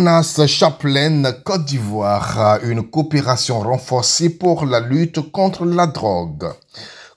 CONAS Chaplin, Côte d'Ivoire, une coopération renforcée pour la lutte contre la drogue.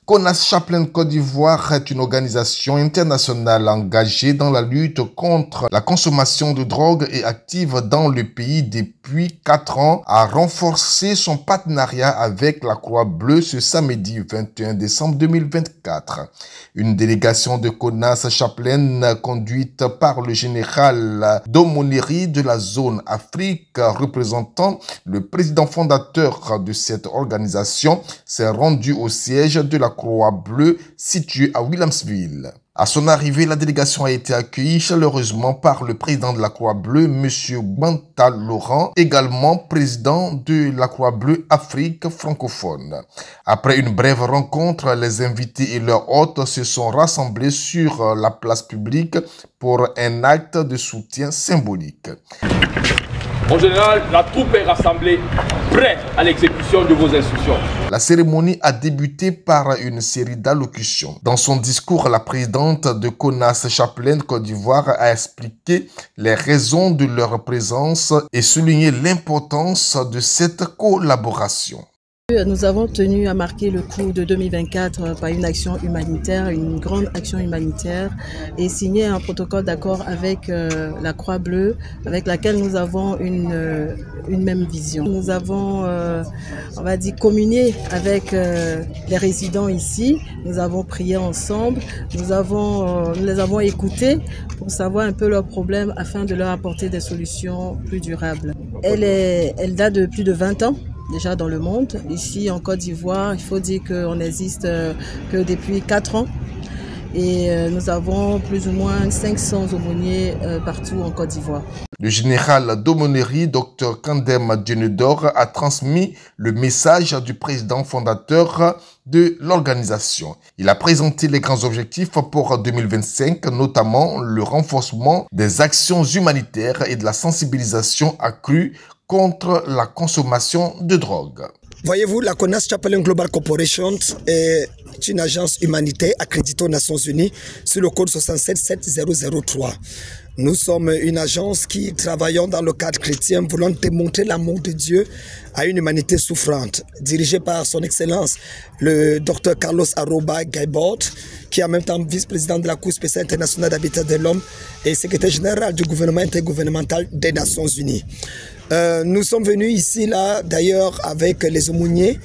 CONAS Chaplin Côte d'Ivoire est une organisation internationale engagée dans la lutte contre la consommation de drogue et active dans le pays depuis 4 ans, a renforcé son partenariat avec la Croix-Bleue ce samedi 21 décembre 2024. Une délégation de CONAS Chaplin conduite par le général d'aumônerie de la zone Afrique représentant le président fondateur de cette organisation s'est rendue au siège de la Croix-Bleue située à Williamsville. À son arrivée, la délégation a été accueillie chaleureusement par le président de la Croix-Bleue, M. Gwanta Laurent, également président de la Croix-Bleue Afrique francophone. Après une brève rencontre, les invités et leurs hôtes se sont rassemblés sur la place publique pour un acte de soutien symbolique. En général, la troupe est rassemblée, prête à l'exécution de vos instructions. La cérémonie a débuté par une série d'allocutions. Dans son discours, la présidente de CONAS Chaplin Côte d'Ivoire a expliqué les raisons de leur présence et souligné l'importance de cette collaboration. Nous avons tenu à marquer le coup de 2024 par une action humanitaire, une grande action humanitaire, et signer un protocole d'accord avec la Croix-Bleue, avec laquelle nous avons une même vision. Nous avons, on va dire, communié avec les résidents ici, nous avons prié ensemble, nous les avons écoutés pour savoir un peu leurs problèmes afin de leur apporter des solutions plus durables. Elle date de plus de 20 ans. Déjà dans le monde. Ici en Côte d'Ivoire, il faut dire qu'on n'existe que depuis 4 ans et nous avons plus ou moins 500 aumôniers partout en Côte d'Ivoire. Le général d'aumônerie, Dr Kandem Djenedor, a transmis le message du président fondateur de l'organisation. Il a présenté les grands objectifs pour 2025, notamment le renforcement des actions humanitaires et de la sensibilisation accrue contre la consommation de drogue. Voyez-vous, la CONAS Chaplin Global Corporation est une agence humanitaire accréditée aux Nations Unies sur le code 677-003. Nous sommes une agence qui travaillons dans le cadre chrétien voulant démontrer l'amour de Dieu à une humanité souffrante, dirigée par son Excellence le Dr Carlos Aroba Gaibord, qui est en même temps vice-président de la Cour spéciale internationale d'habitat de l'homme et secrétaire général du gouvernement intergouvernemental des Nations Unies. Nous sommes venus ici, là, d'ailleurs, avec les aumôniers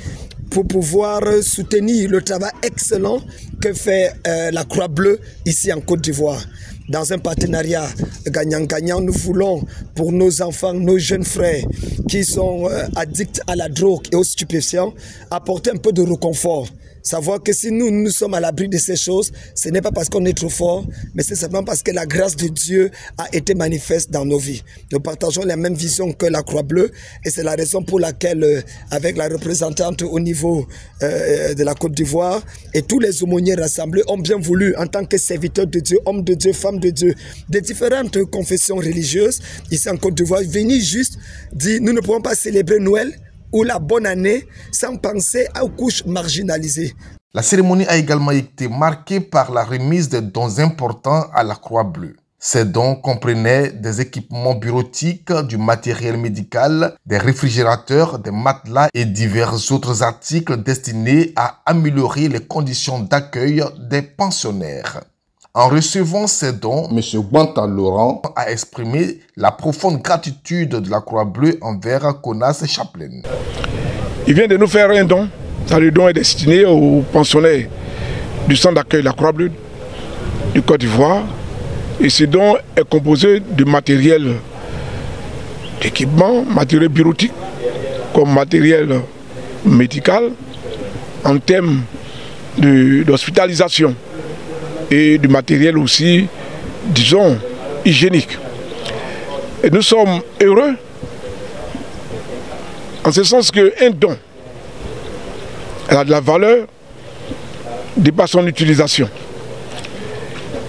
pour pouvoir soutenir le travail excellent que fait la Croix-Bleue ici en Côte d'Ivoire. Dans un partenariat gagnant-gagnant, nous voulons pour nos enfants, nos jeunes frères qui sont addicts à la drogue et aux stupéfiants, apporter un peu de réconfort. Savoir que si nous sommes à l'abri de ces choses, ce n'est pas parce qu'on est trop fort, mais c'est simplement parce que la grâce de Dieu a été manifeste dans nos vies. Nous partageons la même vision que la Croix-Bleue et c'est la raison pour laquelle, avec la représentante au niveau de la Côte d'Ivoire et tous les aumôniers rassemblés ont bien voulu, en tant que serviteurs de Dieu, hommes de Dieu, femmes de Dieu, de différentes confessions religieuses, ici en Côte d'Ivoire, venir juste dire nous ne pouvons pas célébrer Noël ou la bonne année sans penser aux couches marginalisées. La cérémonie a également été marquée par la remise de dons importants à la Croix-Bleue. Ces dons comprenaient des équipements bureautiques, du matériel médical, des réfrigérateurs, des matelas et divers autres articles destinés à améliorer les conditions d'accueil des pensionnaires. En recevant ces dons, M. Gwanta Laurent a exprimé la profonde gratitude de la Croix-Bleue envers CONAS Chaplin. Il vient de nous faire un don. Le don est destiné aux pensionnaires du centre d'accueil de la Croix-Bleue du Côte d'Ivoire. Et ce don est composé de matériel d'équipement, matériel bureautique, comme matériel médical, en termes d'hospitalisation. Et du matériel aussi, disons, hygiénique. Et nous sommes heureux, en ce sens qu'un don, elle a de la valeur, dépasse son utilisation.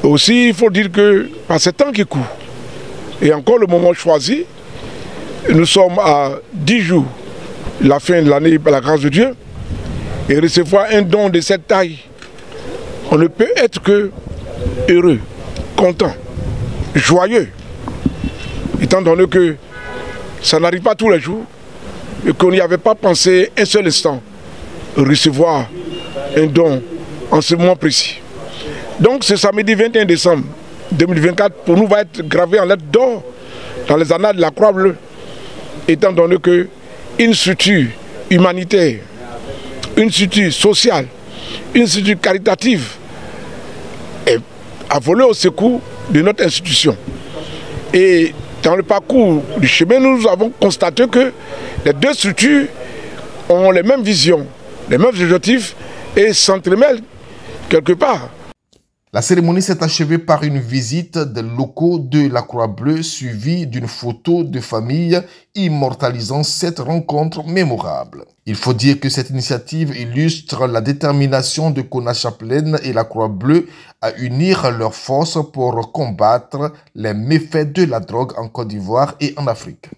Aussi, il faut dire que, par ce temps qui court, et encore le moment choisi, nous sommes à 10 jours de la fin de l'année par la grâce de Dieu, et recevoir un don de cette taille, on ne peut être que heureux, content, joyeux, étant donné que Ça n'arrive pas tous les jours et qu'on n'y avait pas pensé un seul instant recevoir un don en ce moment précis. Donc ce samedi 21 décembre 2024 pour nous va être gravé en lettres d'or dans les annales de la Croix-Bleue, étant donné qu'une structure humanitaire, une structure sociale, une structure caritative a volé au secours de notre institution. Et dans le parcours du chemin, nous avons constaté que les deux structures ont les mêmes visions, les mêmes objectifs et s'entremêlent quelque part. La cérémonie s'est achevée par une visite des locaux de la Croix-Bleue suivie d'une photo de famille immortalisant cette rencontre mémorable. Il faut dire que cette initiative illustre la détermination de Kona Chaplain et la Croix-Bleue à unir leurs forces pour combattre les méfaits de la drogue en Côte d'Ivoire et en Afrique.